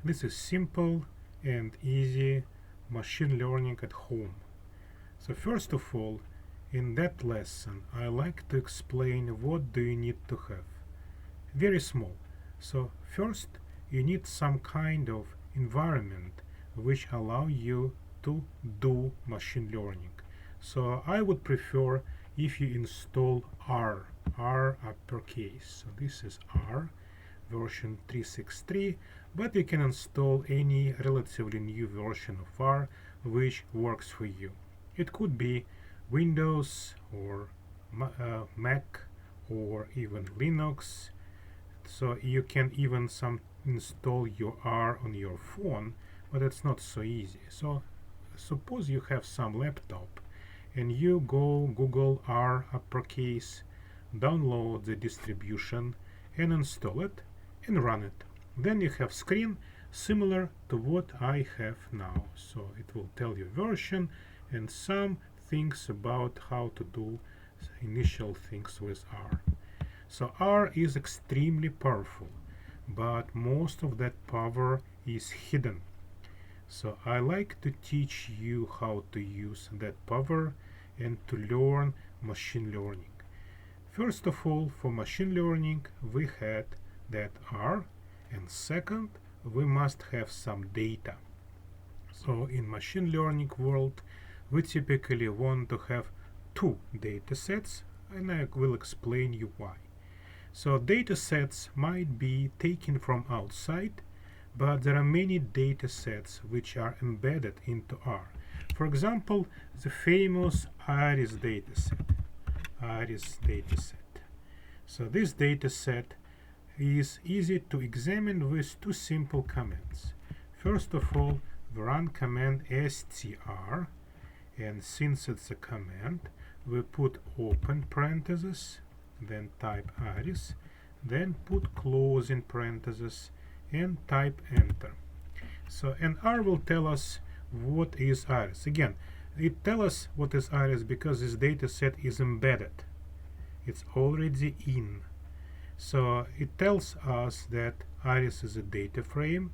This is simple and easy machine learning at home. So first of all, in that lesson, I like to explain what do you need to have. Very small. So first, you need some kind of environment which allow you to do machine learning. So I would prefer if you install R uppercase. So this is R version 363, but you can install any relatively new version of R which works for you. It could be Windows or Mac or even Linux. So you can even install your R on your phone, but it's not so easy. So suppose you have some laptop and you go Google R uppercase, download the distribution and install it and run it. Then you have screen similar to what I have now. So it will tell you version and some things about how to do initial things with R. So R is extremely powerful, but most of that power is hidden. So I like to teach you how to use that power and to learn machine learning. First of all, for machine learning, we had that R, and second, we must have some data. So in machine learning world, we typically want to have two datasets, and I will explain you why. So datasets might be taken from outside, but there are many datasets which are embedded into R. For example, the famous iris dataset. So this dataset is easy to examine with two simple commands. First of all, we run command str, and since it's a command, we put open parentheses, then type iris, then put closing parentheses and type enter. So and R will tell us what is iris. Again, it tells us what is iris because this data set is embedded. It's already in. So it tells us that iris is a data frame,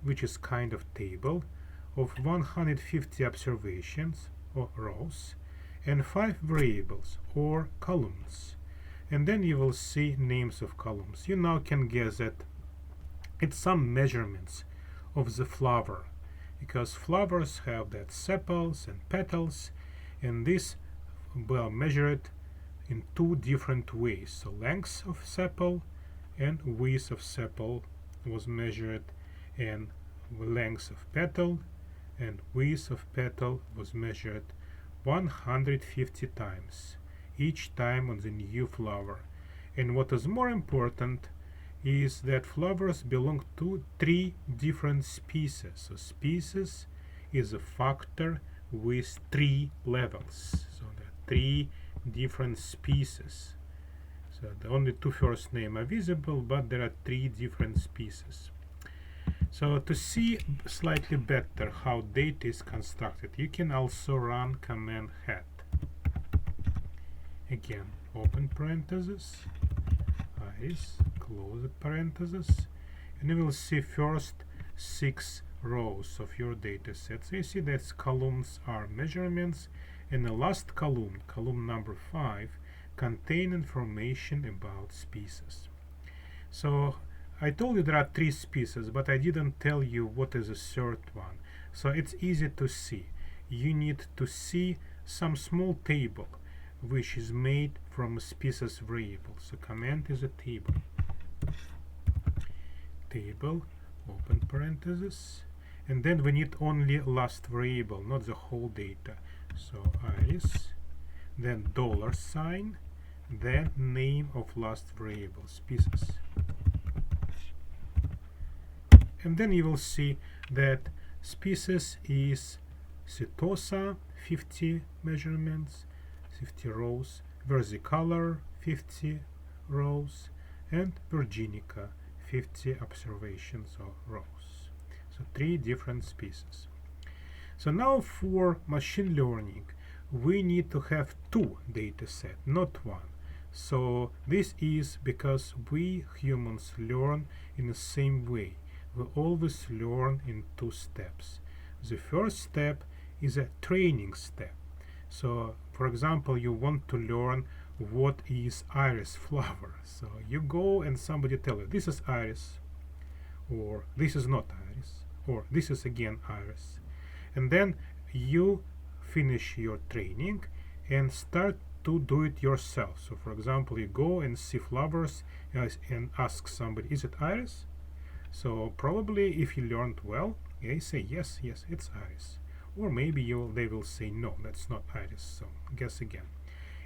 which is kind of table of 150 observations or rows and 5 variables or columns. And then you will see names of columns. You now can guess that it's some measurements of the flower, because flowers have that sepals and petals, and this will measure it in two different ways. So length of sepal and width of sepal was measured, and length of petal and width of petal was measured 150 times, each time on the new flower. And what is more important is that flowers belong to 3 different species. So species is a factor with 3 levels. So there are 3 different species. So the only 2 first names are visible, but there are 3 different species. So to see slightly better how data is constructed, you can also run command hat. Again, open parentheses, iris, close parentheses, and you will see first 6 rows of your data set. So you see that columns are measurements, and the last column, column number 5, contain information about species. So I told you there are 3 species, but I didn't tell you what is the third one. So it's easy to see. You need to see some small table which is made from a species variable. So command is a table. Table, open parentheses, and then we need only last variable, not the whole data. So iris, then $sign, then name of last variable, species. And then you will see that species is Setosa, 50 measurements, 50 rows, versicolor, 50 rows, and Virginica, 50 observations or rows. So 3 different species. So now for machine learning, we need to have 2 data sets, not 1. So this is because we humans learn in the same way. we always learn in two steps. The first step is a training step. So, for example, you want to learn what is iris flower. So you go and somebody tell you this is iris, or this is not iris, or this is again iris. And then you finish your training and start to do it yourself. So for example, you go and see flowers and ask somebody, is it iris? So probably if you learned well, they say yes, yes, it's iris. Or maybe they will say no, that's not iris, so guess again.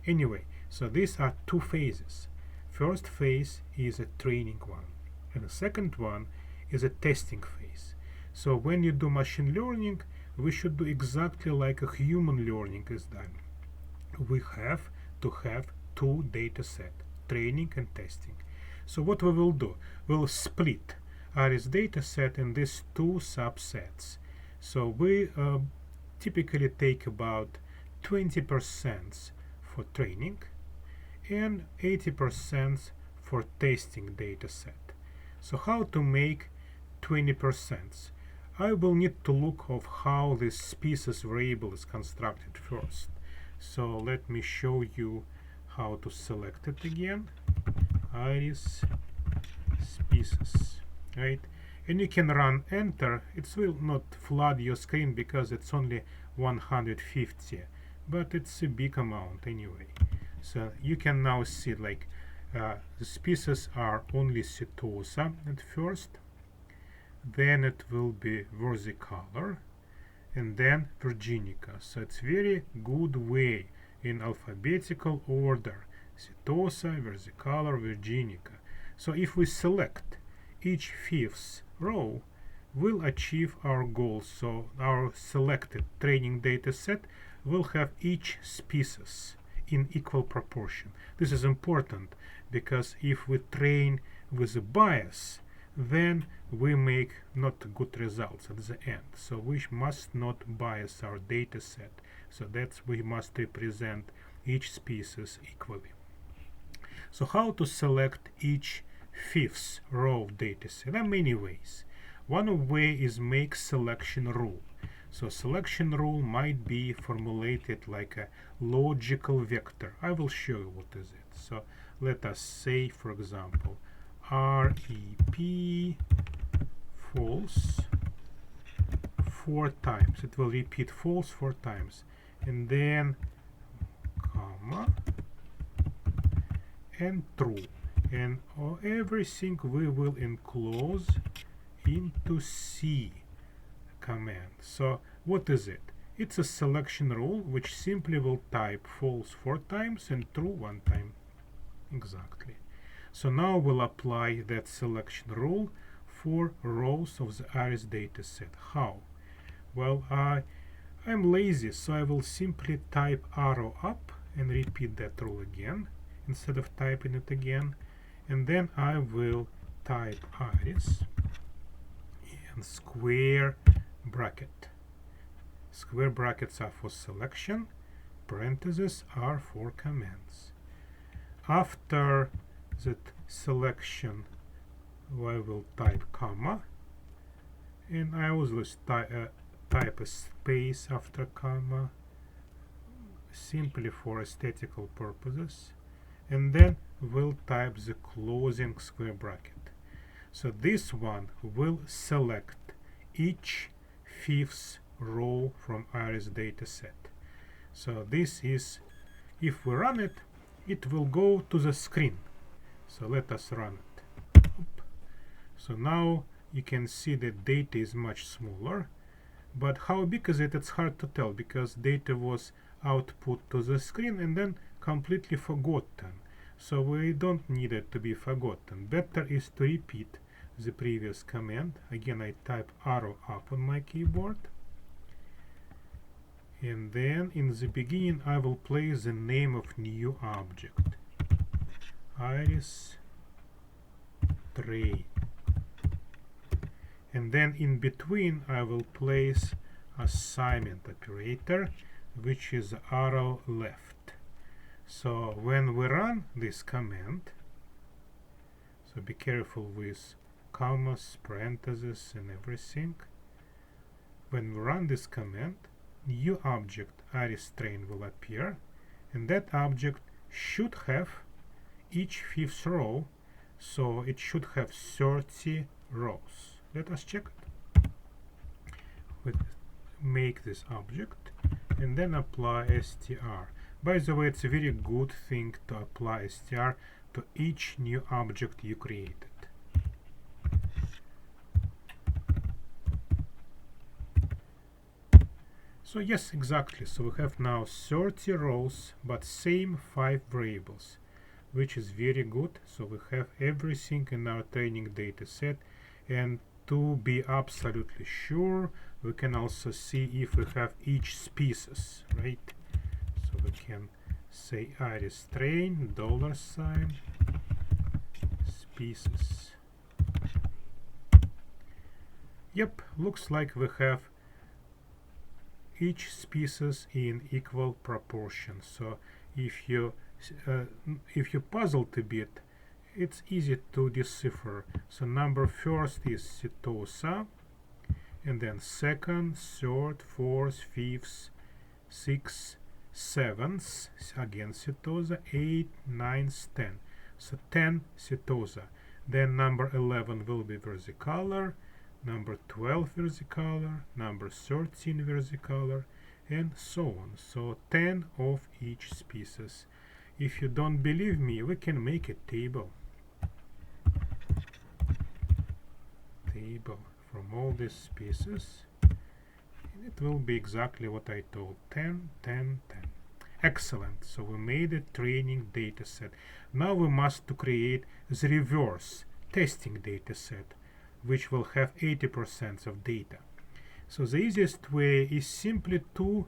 Anyway, so these are two phases. First phase is a training one, and the second one is a testing phase. So when you do machine learning, we should do exactly like a human learning is done. We have to have two data sets, training and testing. So what we will do, we'll split iris data set in these two subsets. So we typically take about 20% for training and 80% for testing data set. So how to make 20%? I will need to look of how this species variable is constructed first. So let me show you how to select it again. Iris species, right? And you can run enter. It will not flood your screen because it's only 150, but it's a big amount anyway. So you can now see like the species are only Setosa at first, then it will be versicolor, and then Virginica. So it's very good way in alphabetical order: Setosa, versicolor, Virginica. So if we select each fifth row, we'll achieve our goal. So our selected training data set will have each species in equal proportion. This is important because if we train with a bias, then we make not good results at the end. So we must not bias our data set. So that's we must represent each species equally. So how to select each fifth row of data set? There are many ways. One way is make selection rule. So selection rule might be formulated like a logical vector. I will show you what is it. So let us say, for example, REP false 4 times. It will repeat false 4 times. And then comma and true. And everything we will enclose into C command. So what is it? It's a selection rule which simply will type false 4 times and true 1 time. Exactly. So now we'll apply that selection rule for rows of the iris dataset. How? Well, I'm lazy, so I will simply type arrow up and repeat that rule again instead of typing it again. And then I will type iris and square bracket. Square brackets are for selection, parentheses are for commands. After that selection, I will type comma, and I always type a space after comma, simply for aesthetical purposes, and then we'll type the closing square bracket. So this one will select each fifth row from iris dataset. So this is, if we run it, it will go to the screen. So let us run it. So now you can see that data is much smaller, but how big is it? It's hard to tell because data was output to the screen and then completely forgotten. So we don't need it to be forgotten. Better is to repeat the previous command. Again, I type arrow up on my keyboard, and then in the beginning I will place the name of new object, iris tray, and then in between I will place assignment operator, which is arrow left. So when we run this command, so be careful with commas, parentheses, and everything. When we run this command, new object iris train will appear, and that object should have each fifth row, so it should have 30 rows. Let us check it. We make this object and then apply str. By the way, it's a very good thing to apply str to each new object you created. So yes, exactly. So we have now 30 rows, but same 5 variables, which is very good. So we have everything in our training data set, and to be absolutely sure, we can also see if we have each species, right? So we can say iris train $, species. Yep, looks like we have each species in equal proportion. So if you puzzled a bit, it's easy to decipher. So number first is Setosa, and then second, third, fourth, fifth, sixth, seventh, again Setosa, 8, 9, 10. So 10 Setosa. Then number 11 will be versicolor, number 12 versicolor, number 13 versicolor, and so on. So 10 of each species. If you don't believe me, we can make a table from all these species, and it will be exactly what I told: 10, 10, 10. Excellent. So we made a training data set. Now we must to create the reverse testing data set, which will have 80% of data. So the easiest way is simply to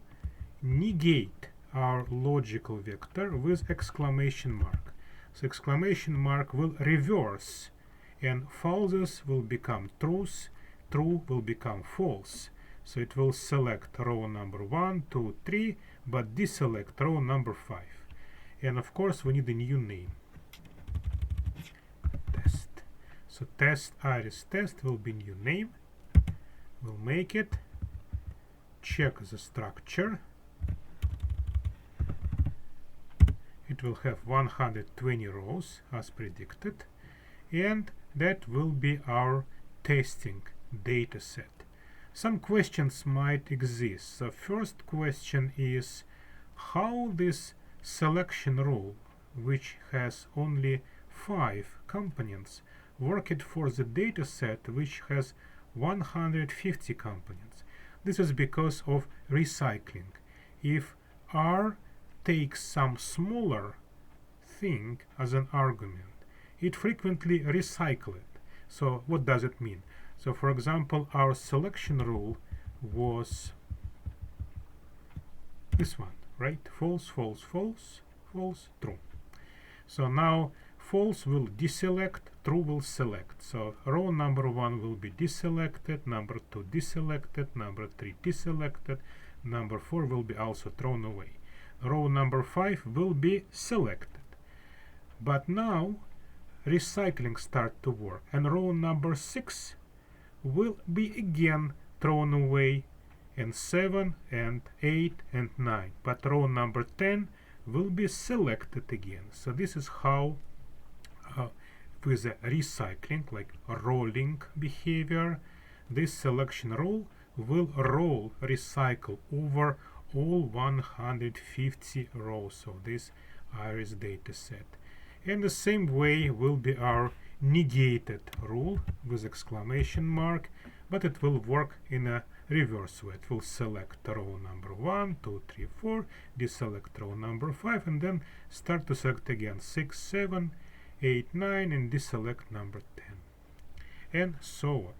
negate our logical vector with exclamation mark. So exclamation mark will reverse, and falses will become trues, true will become false. So it will select row number 1, 2, 3, but deselect row number 5. And of course we need a new name. Test. So test iris test will be new name. We'll make it. Check the structure. It will have 120 rows as predicted, and that will be our testing data set. Some questions might exist. The first question is how this selection rule, which has only 5 components, worked for the data set which has 150 components. This is because of recycling. If R takes some smaller thing as an argument, it frequently recycles it. So what does it mean? So for example, our selection rule was this one, right? False, false, false, false, true. So now false will deselect, true will select. So row number 1 will be deselected, number 2 deselected, number 3 deselected, number 4 will be also thrown away. Row number 5 will be selected. But now recycling start to work, and row number 6 will be again thrown away, and 7 and 8 and 9. But row number 10 will be selected again. So this is how with a recycling, like rolling behavior, this selection rule will roll, recycle over all 150 rows of this iris data set. And the same way will be our negated rule with exclamation mark, but it will work in a reverse way. It will select row number 1, 2, 3, 4, deselect row number 5, and then start to select again 6, 7, 8, 9, and deselect number 10, and so on.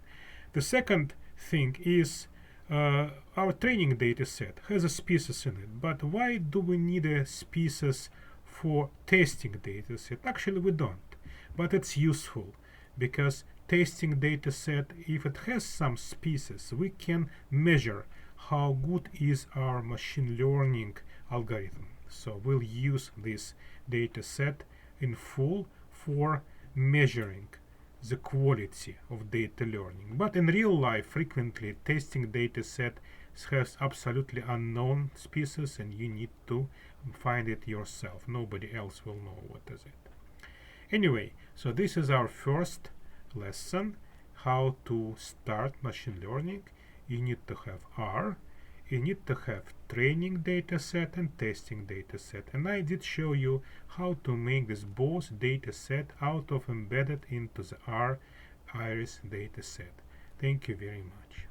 The second thing is our training data set has a species in it, but why do we need a species for testing data set? Actually we don't, but it's useful because testing data set, if it has some species, we can measure how good is our machine learning algorithm. So we'll use this data set in full for measuring the quality of data learning. But in real life, frequently testing data set has absolutely unknown species and you need to find it yourself. Nobody else will know what is it. Anyway, so this is our first lesson, how to start machine learning. You need to have R, you need to have training data set and testing data set, and I did show you how to make this both data set out of embedded into the R iris data set. Thank you very much.